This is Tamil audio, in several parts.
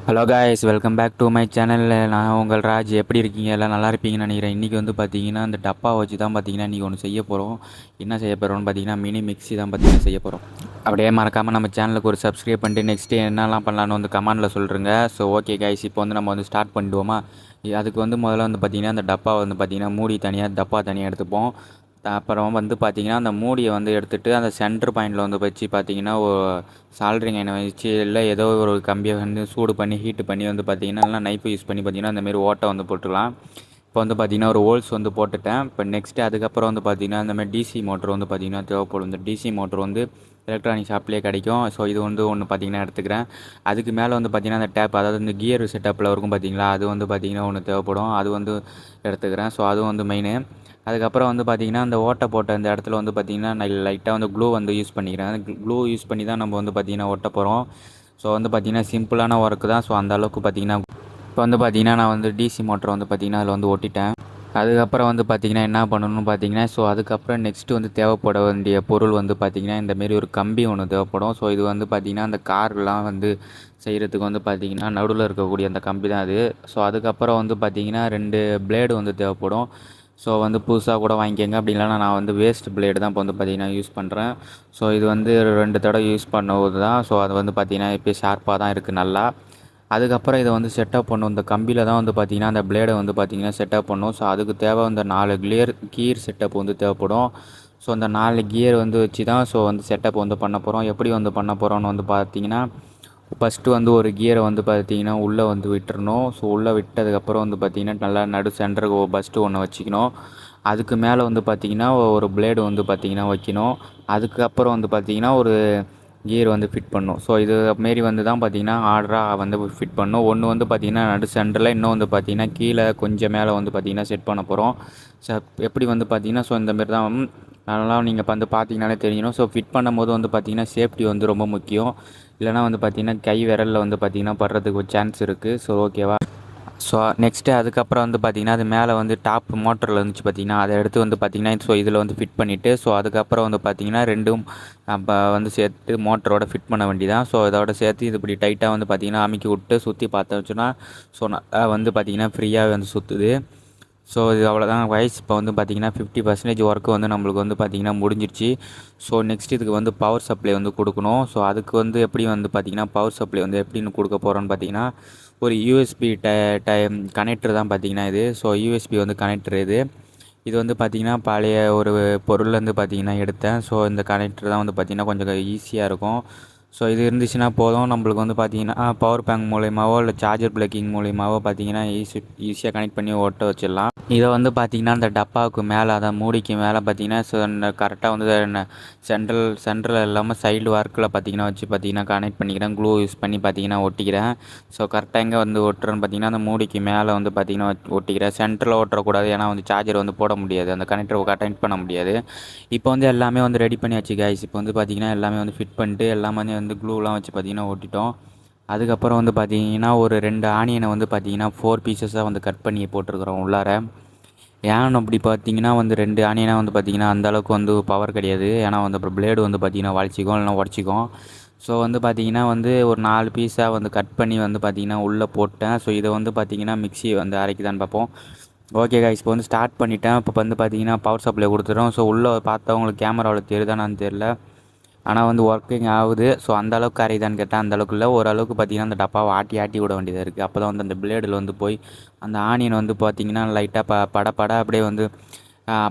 Hello guys, welcome back to my channel. நான் உங்கள் ராஜ். எப்படி இருக்கீங்க? எல்லாம் நல்லா இருப்பீங்கன்னு நினைக்கிறேன். இன்றைக்கி வந்து பார்த்தீங்கன்னா அந்த டப்பா வச்சு தான் பார்த்தீங்கன்னா இன்றைக்கி ஒன்று செய்ய போகிறோம். என்ன செய்ய போகிறோம்னு பார்த்தீங்கன்னா மினி மிக்ஸி தான் பார்த்தீங்கன்னா செய்ய போகிறோம். அப்படியே மறக்காமல் நம்ம சேனலுக்கு ஒரு சப்ஸ்கிரைப் பண்ணிட்டு நெக்ஸ்ட்டு என்னெல்லாம் பண்ணலான்னு வந்து கமெண்டில் சொல்கிறேங்க. ஸோ ஓகே காய்ஸ், இப்போ வந்து நம்ம வந்து ஸ்டார்ட் பண்ணிடுவோமா? அதுக்கு வந்து முதல்ல வந்து பார்த்திங்கன்னா அந்த டப்பா வந்து பார்த்திங்கன்னா மூடி தனியாக, டப்பா தனியாக எடுத்துப்போம். அப்புறம் வந்து பார்த்திங்கன்னா அந்த மூடியை வந்து எடுத்துகிட்டு அந்த சென்டர் பாயிண்டில் வந்து வச்சு பார்த்திங்கன்னா சால்ட்ரிங் எண்ணெய் வச்சு இல்லை ஏதோ ஒரு கம்பியை வந்து சூடு பண்ணி ஹீட்டு பண்ணி வந்து பார்த்திங்கன்னா இல்லை நைஃப் யூஸ் பண்ணி பார்த்திங்கன்னா அந்தமாரி ஓட்டை வந்து போட்டுக்கலாம். இப்போ வந்து பார்த்திங்கன்னா ஒரு ஹோல்ஸ் வந்து போட்டுட்டேன். இப்போ நெக்ஸ்ட்டு அதுக்கப்புறம் வந்து பார்த்திங்கன்னா இந்தமாதிரி டிசி மோட்ரு வந்து பார்த்திங்கன்னா தேவைப்படும். இந்த டிசி மோட்ரு வந்து எலக்ட்ரானிக் ஷாப்லேயே கிடைக்கும். ஸோ இது வந்து ஒன்று பார்த்திங்கன்னா எடுத்துக்கிறேன். அதுக்கு மேலே வந்து பார்த்திங்கன்னா அந்த டேப், அதாவது இந்த கியர் செட்டப்பில் இருக்கும் பார்த்திங்களா, அது வந்து பார்த்திங்கன்னா ஒன்று தேவைப்படும். அது வந்து எடுத்துக்கிறேன். ஸோ அதுவும் வந்து மெயினு. அதுக்கப்புறம் வந்து பார்த்திங்கன்னா அந்த ஓட்டை போட்ட இந்த இடத்துல வந்து பார்த்திங்கன்னா நான் லைட்டாக வந்து க்ளூ வந்து யூஸ் பண்ணிக்கிறேன். க்ளூ யூஸ் பண்ணி தான் நம்ம வந்து பார்த்திங்கன்னா ஒட்ட போகிறோம். ஸோ வந்து பார்த்திங்கன்னா சிம்பிளான ஒர்க்கு தான். ஸோ அந்த அளவுக்கு பார்த்திங்கன்னா இப்போ வந்து பார்த்திங்கன்னா நான் வந்து டிசி மோட்டரை வந்து பார்த்திங்கன்னா அதில் வந்து ஒட்டிட்டேன். அதுக்கப்புறம் வந்து பார்த்திங்கன்னா என்ன பண்ணணும்னு பார்த்திங்கன்னா, ஸோ அதுக்கப்புறம் நெக்ஸ்ட்டு வந்து தேவைப்பட வேண்டிய பொருள் வந்து பார்த்திங்கன்னா இந்தமாரி ஒரு கம்பி ஒன்று தேவைப்படும். ஸோ இது வந்து பார்த்திங்கன்னா அந்த கார்லாம் வந்து செய்கிறதுக்கு வந்து பார்த்திங்கன்னா நடுவில் இருக்கக்கூடிய அந்த கம்பி தான் அது. ஸோ அதுக்கப்புறம் வந்து பார்த்திங்கன்னா 2 பிளேடு வந்து தேவைப்படும். ஸோ வந்து புதுசாக கூட வாங்கிக்கோங்க. அப்படி இல்லைனா நான் வந்து வேஸ்ட் பிளேடு தான் இப்போ வந்து பார்த்திங்கன்னா யூஸ் பண்ணுறேன். ஸோ இது வந்து 2 தடவை யூஸ் பண்ணும்போது தான், ஸோ அது வந்து பார்த்திங்கன்னா இப்போ ஷார்ப்பாக தான் இருக்குது நல்லா. அதுக்கப்புறம் இதை வந்து செட்டப் பண்ணும். இந்த கம்பியில் தான் வந்து பார்த்திங்கன்னா அந்த பிளேடை வந்து பார்த்திங்கன்னா செட்டப் பண்ணும். ஸோ அதுக்கு தேவை இந்த 4 கீர் செட்டப் வந்து தேவைப்படும். ஸோ அந்த 4 கியர் வந்து வச்சு தான் ஸோ வந்து செட்டப் வந்து பண்ண போகிறோம். எப்படி வந்து பண்ண போகிறோன்னு வந்து பார்த்திங்கன்னா, ஃபஸ்ட்டு வந்து ஒரு கியரை வந்து பார்த்திங்கன்னா உள்ளே வந்து விட்டுறணும். ஸோ உள்ளே விட்டதுக்கப்புறம் வந்து பார்த்திங்கன்னா நல்லா நடு சென்டருக்கு ஃபஸ்ட்டு ஒன்று வச்சுக்கணும். அதுக்கு மேலே வந்து பார்த்திங்கன்னா ஒரு பிளேடு வந்து பார்த்திங்கன்னா வைக்கணும். அதுக்கப்புறம் வந்து பார்த்திங்கன்னா ஒரு கியர் வந்து ஃபிட் பண்ணணும். ஸோ இது மாரி வந்து தான் பார்த்திங்கன்னா ஆர்டராக வந்து ஃபிட் பண்ணணும். ஒன்று வந்து பார்த்திங்கன்னா நடு சென்டரில், இன்னும் வந்து பார்த்திங்கன்னா கீழே கொஞ்சம் மேலே வந்து பார்த்திங்கன்னா செட் பண்ண போகிறோம். ஸோ எப்படி வந்து பார்த்திங்கன்னா ஸோ இந்தமாரி தான் அதெல்லாம் நீங்கள் வந்து பார்த்திங்கனாலே தெரியணும். ஸோ ஃபிட் பண்ணும்போது வந்து பார்த்திங்கன்னா சேஃப்டி வந்து ரொம்ப முக்கியம். இல்லைனா வந்து பார்த்திங்கன்னா கை விரலில் வந்து பார்த்திங்கன்னா படுறதுக்கு ஒரு சான்ஸ் இருக்குது. ஸோ ஓகேவா? ஸோ நெக்ஸ்ட்டு அதுக்கப்புறம் வந்து பார்த்திங்கன்னா அது மேலே வந்து டாப் மோட்டரில் இருந்துச்சு பார்த்திங்கன்னா, அதை எடுத்து வந்து பார்த்திங்கன்னா ஸோ இதில் வந்து ஃபிட் பண்ணிவிட்டு, ஸோ அதுக்கப்புறம் வந்து பார்த்திங்கன்னா 2ம் நம்ம வந்து சேர்த்து மோட்டரோட ஃபிட் பண்ண வேண்டியதான். ஸோ இதோட சேர்த்து இது இப்படி டைட்டாக வந்து பார்த்திங்கன்னா அமுக்கி விட்டு சுற்றி பார்த்தோம்னா ஸோ வந்து பார்த்திங்கன்னா ஃப்ரீயாக வந்து சுற்றுது. ஸோ இது அவ்வளோதான் வைஸ். இப்போ வந்து பார்த்திங்கன்னா 50% ஒர்க்கு வந்து நம்மளுக்கு வந்து பார்த்திங்கன்னா முடிஞ்சிருச்சு. ஸோ நெக்ஸ்ட் இதுக்கு வந்து பவர் சப்ளை வந்து கொடுக்கணும். ஸோ அதுக்கு வந்து எப்படி வந்து பார்த்திங்கன்னா பவர் சப்ளை வந்து எப்படின்னு கொடுக்க போகிறோன்னு பார்த்திங்கன்னா, ஒரு யூஎஸ்பி கனெக்டர் தான் பார்த்திங்கன்னா இது. ஸோ யூஎஸ்பி வந்து கனெக்டர் இது வந்து பார்த்திங்கன்னா பழைய ஒரு பொருள்லேருந்து பார்த்திங்கன்னா எடுத்தேன். ஸோ இந்த கனெக்டர் தான் வந்து பார்த்திங்கன்னா கொஞ்சம் ஈஸியாக இருக்கும். ஸோ இது இருந்துச்சுன்னா போதும். நம்மளுக்கு வந்து பார்த்திங்கன்னா பவர் பேங்க் மூலியமாவோ இல்லை சார்ஜர் ப்ளக்கிங் மூலியமாவோ பார்த்திங்கன்னா ஈஸியாக கனெக்ட் பண்ணி ஒட்ட வச்சிடலாம். இதை வந்து பார்த்திங்கன்னா அந்த டப்பாவுக்கு மேலே, அதை மூடிக்கு மேலே பார்த்திங்கன்னா ஸோ கரெக்டாக வந்து சென்ட்ரல் இல்லாமல் சைடு வார்க்கில் பார்த்திங்கன்னா வச்சு பார்த்திங்கன்னா கனெக்ட் பண்ணிக்கிறேன். க்ளூ யூஸ் பண்ணி பார்த்திங்கன்னா ஒட்டிக்கிறேன். ஸோ கரெக்டாக எங்கே வந்து ஒட்டுறேன்னு பார்த்திங்கன்னா அந்த மூடிக்கு மேலே வந்து பார்த்திங்கன்னா ஒட்டிக்கிறேன். சென்டரில் ஒட்டக்கூடாது, ஏன்னா வந்து சார்ஜர் வந்து போட முடியாது, அந்த கனெக்டரை கனெக்ட் பண்ண முடியாது. இப்போ வந்து எல்லாமே வந்து ரெடி பண்ணியாச்சு கைஸ். இப்போ வந்து பார்த்திங்கன்னா எல்லாமே வந்து ஃபிட் பண்ணிட்டு எல்லாமே வந்து க்ளூலாம் வச்சு பார்த்திங்கன்னா ஒட்டிட்டோம். அதுக்கப்புறம் வந்து பார்த்திங்கன்னா ஒரு 2 ஆனியனை வந்து பார்த்திங்கன்னா 4 பீசஸாக வந்து கட் பண்ணி போட்டிருக்கிறோம் உள்ளார. ஏன் அப்படி பார்த்திங்கன்னா வந்து 2 ஆனியனாக வந்து பார்த்திங்கன்னா அந்தளவுக்கு வந்து பவர் கிடையாது. ஏன்னா வந்து அப்புறம் பிளேடு வந்து பார்த்திங்கன்னா வலிச்சிக்கும், இல்லைனா உடச்சிக்கும். ஸோ வந்து பார்த்திங்கன்னா வந்து ஒரு 4 பீஸாக வந்து கட் பண்ணி வந்து பார்த்திங்கன்னா உள்ளே போட்டேன். ஸோ இதை வந்து பார்த்திங்கன்னா மிக்ஸி வந்து அரைக்குதான்னு பார்ப்போம். ஓகே கைஸ், இப்போ வந்து ஸ்டார்ட் பண்ணிட்டேன். இப்போ வந்து பார்த்திங்கன்னா பவர் சப்ளை கொடுத்துட்டோம். ஸோ உள்ளே பார்த்தவங்களுக்கு கேமராவில் தெரியுதானான்னு தெரில, ஆனால் வந்து ஒர்க்கிங் ஆகுது. ஸோ அந்தளவுக்கு அரைதான்னு கேட்டால் அந்தளவுக்கு இல்லை. ஓரளவுக்கு பார்த்திங்கன்னா அந்த டப்பாவை ஆட்டி விட வேண்டியதாக இருக்குது. அப்போ தான் வந்து அந்த பிளேடில் வந்து போய் அந்த ஆனியன் வந்து பார்த்திங்கன்னா லைட்டாக பட அப்படியே வந்து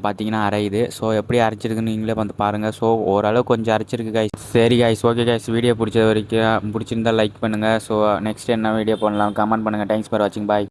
பார்த்திங்கன்னா அரையுது. ஸோ எப்படி அரைச்சிருக்குன்னு நீங்களே வந்து பாருங்கள். ஸோ ஓரளவுக்கு கொஞ்சம் அரைச்சிருக்கு கைஸ். சரி கைஸ், ஓகே கைஸ், வீடியோ பிடிச்சது வரைக்கும் பிடிச்சிருந்தால் லைக் பண்ணுங்கள். ஸோ நெக்ஸ்ட் என்ன வீடியோ பண்ணலாம் கமெண்ட் பண்ணுங்கள். தேங்க்ஸ் ஃபார் வாட்சிங், பாய்.